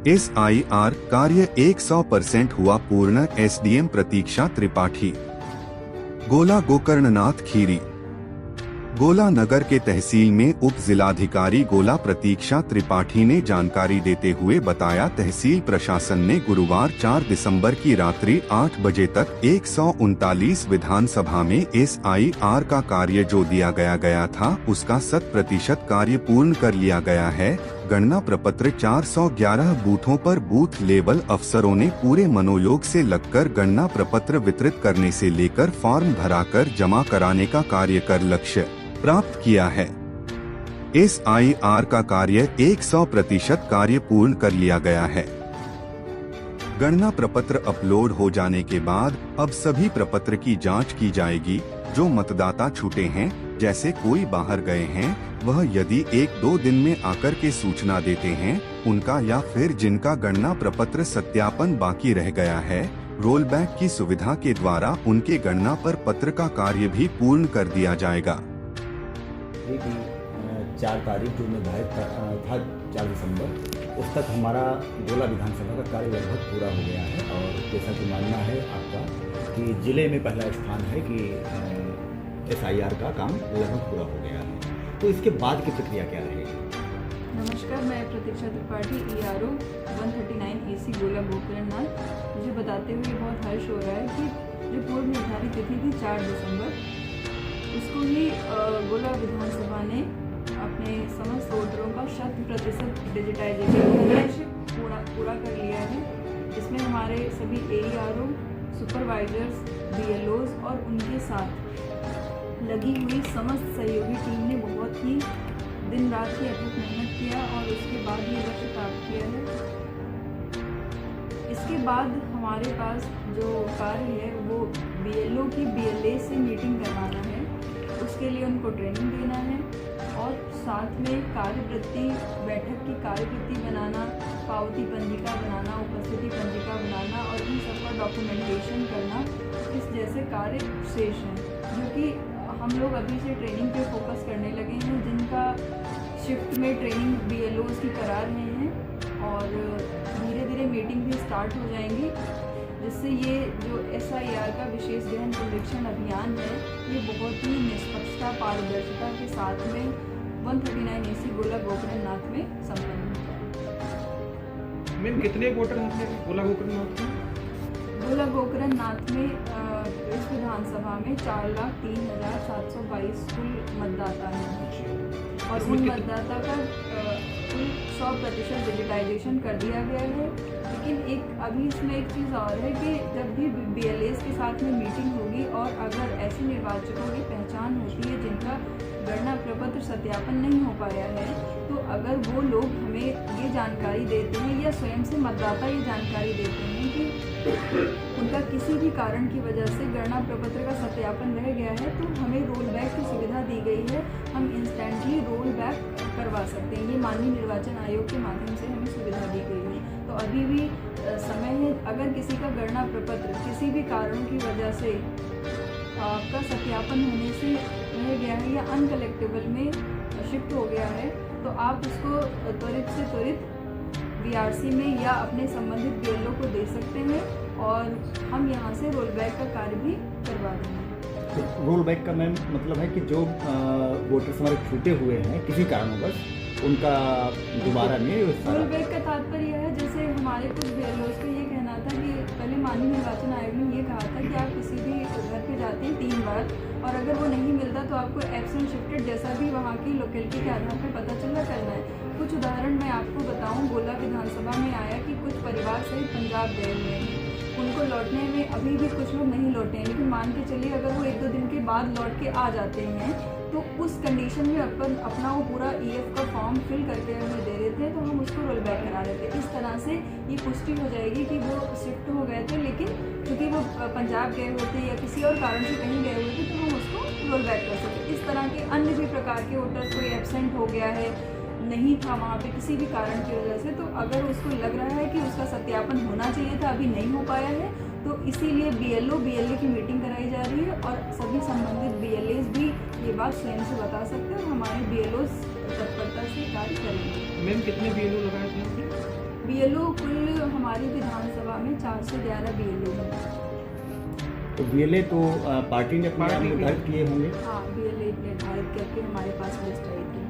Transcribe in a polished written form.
SIR कार्य 100% हुआ पूर्ण। SDM प्रतीक्षा त्रिपाठी। गोला गोकर्णनाथ खीरी। गोला नगर के तहसील में उप जिलाधिकारी गोला प्रतीक्षा त्रिपाठी ने जानकारी देते हुए बताया, तहसील प्रशासन ने गुरुवार 4 दिसंबर की रात्रि 8 बजे तक 139 विधानसभा में SIR का कार्य जो दिया गया था उसका 100% कार्य पूर्ण कर लिया गया है। गणना प्रपत्र 411 बूथों पर बूथ लेवल अफसरों ने पूरे मनोयोग से लगकर गणना प्रपत्र वितरित करने से लेकर फॉर्म भराकर जमा कराने का कार्य कर लक्ष्य प्राप्त किया है। SIR का कार्य 100% कार्य पूर्ण कर लिया गया है। गणना प्रपत्र अपलोड हो जाने के बाद अब सभी प्रपत्र की जांच की जाएगी। जो मतदाता छूटे हैं, जैसे कोई बाहर गए हैं, वह यदि 1-2 दिन में आकर के सूचना देते हैं उनका, या फिर जिनका गणना प्रपत्र सत्यापन बाकी रह गया है, रोल बैक की सुविधा के द्वारा उनके गणना पर पत्र का कार्य भी पूर्ण कर दिया जाएगा। 4 तारीख जो निर्धारित था 4 दिसंबर, उस तक हमारा गोला विधानसभा का कार्य लगभग पूरा हो गया है। और जैसा कि मानना है आपका कि जिले में पहला स्थान है कि SIR का काम लगभग पूरा हो गया है, तो इसके बाद की प्रक्रिया क्या रहेगी? नमस्कार, मैं प्रतीक्षा त्रिपाठी, ERO 139 AC गोला गोकर्णनाथ। मुझे बताते हुए बहुत हर्ष हो रहा है कि जो पूर्व निर्धारित तिथि थी 4 दिसंबर, उसको ही गोला विधानसभा ने अपने समस्त वोटरों का 100% डिजिटाइजेशन पूरा कर लिया है। इसमें हमारे सभी AERO, सुपरवाइजर्स, BLOs और उनके साथ लगी हुई समस्त सहयोगी टीम ने बहुत ही दिन रात की अथक मेहनत किया और उसके बाद ये लक्ष्य प्राप्त किया है। इसके बाद हमारे पास जो कार्य है वो BLO की BLA से मीटिंग करवाना है, उसके लिए उनको ट्रेनिंग देना है और साथ में कार्यवृत्ति, बैठक की कार्यवृत्ति बनाना, पावती पंजिका बनाना, उपस्थिति पंजिका बनाना और इन सबका डॉक्यूमेंटेशन करना, इस जैसे कार्य शेष हैं, जो कि हम लोग अभी से ट्रेनिंग पे फोकस करने लगे हैं। जिनका शिफ्ट में ट्रेनिंग BLOs की करा रहे हैं और धीरे धीरे मीटिंग भी स्टार्ट हो जाएंगी, जिससे ये जो SIR का विशेष गहन पुनरीक्षण अभियान है ये बहुत ही निष्पक्षता, पारदर्शिता के साथ में 139 AC गोला गोकर्णनाथ में संपन्न होगा। मैम, कितने वोटर हैं अपने गोला गोकर्णनाथ में? गोला गोकर्णनाथ में इस विधानसभा में 4,03,722 कुल मतदाता हैं और उन मतदाता का कुल 100% डिजिटाइजेशन कर दिया गया है। लेकिन अभी इसमें एक चीज़ और है कि जब भी BLAs के साथ में मीटिंग होगी और अगर ऐसे निर्वाचकों की पहचान होती है जिनका गणना प्रपत्र सत्यापन नहीं हो पाया है, तो अगर वो लोग हमें ये जानकारी देते हैं या स्वयं से मतदाता ये जानकारी देते हैं कि उनका किसी भी कारण की वजह से गणना प्रपत्र का सत्यापन रह गया है, तो हमें रोल बैक की सुविधा दी गई है। हम इंस्टेंटली रोल बैक करवा सकते हैं। ये माननीय निर्वाचन आयोग के माध्यम से हमें सुविधा दी गई है। तो अभी भी समय है, अगर किसी का गणना प्रपत्र किसी भी कारणों की वजह से आपका सत्यापन होने से रह गया है या अनकलेक्टेबल में शिफ्ट हो गया है, तो आप उसको त्वरित से त्वरित BRC में या अपने संबंधित BLO को दे सकते हैं और हम यहाँ से रोल बैक का कार्य भी करवा देंगे। तो रोल बैक का मैम मतलब है कि जो वोटर्स हमारे छूटे हुए हैं किसी कारणवश, उनका दोबारा नहीं। रोल बैक का तात्पर्य है, जैसे हमारे कुछ BLOs का ये कहना था कि पहले माननीय निर्वाचन आयोग ने ये कहा था कि आप किसी भी घर पे जाते हैं 3 बार और अगर वो नहीं मिलता तो आपको एब्सेंट शिफ्टेड जैसा भी वहाँ की लोकेलिटी के आधार पर पता चला करना है। कुछ उदाहरण मैं आपको बताऊँ, गोला विधानसभा में आया कि कुछ परिवार सहित पंजाब गए हुए हैं, उनको लौटने में अभी भी कुछ लोग नहीं लौटे हैं, लेकिन मान के चलिए अगर वो 1-2 दिन के बाद लौट के आ जाते हैं तो उस कंडीशन में अपना वो पूरा EF का फॉर्म फिल करके हमें दे देते हैं, तो हम उसको रोल बैक करा देते हैं। इस तरह से ये पुष्टि हो जाएगी कि वो शिफ्ट हो गए थे, लेकिन क्योंकि वो पंजाब गए हुए थे या किसी और कारण से कहीं गए हुए थे, तो हम उसको रोल बैक कर सकते। इस तरह के अन्य भी प्रकार के वोटर्स, कोई एब्सेंट हो गया है, नहीं था वहाँ पे किसी भी कारण की वजह से, तो अगर उसको लग रहा है कि उसका सत्यापन होना चाहिए था, अभी नहीं हो पाया है, तो इसीलिए BLO BLA की मीटिंग कराई जा रही है और सभी संबंधित BLAs भी ये बात स्वयं से बता सकते हैं और हमारे BLOs तत्परता से कार्य करेंगे। मैम, कितने BLO लगाए थे आपने? BLO कुल हमारी विधानसभा में 4 से 11 BLO हैं। तो BLA तो पार्टी ने अपने आप पार्टी निर्धारित किए होंगे। हाँ, BLA निर्धारित करके हमारे पास लिस्ट आई थी।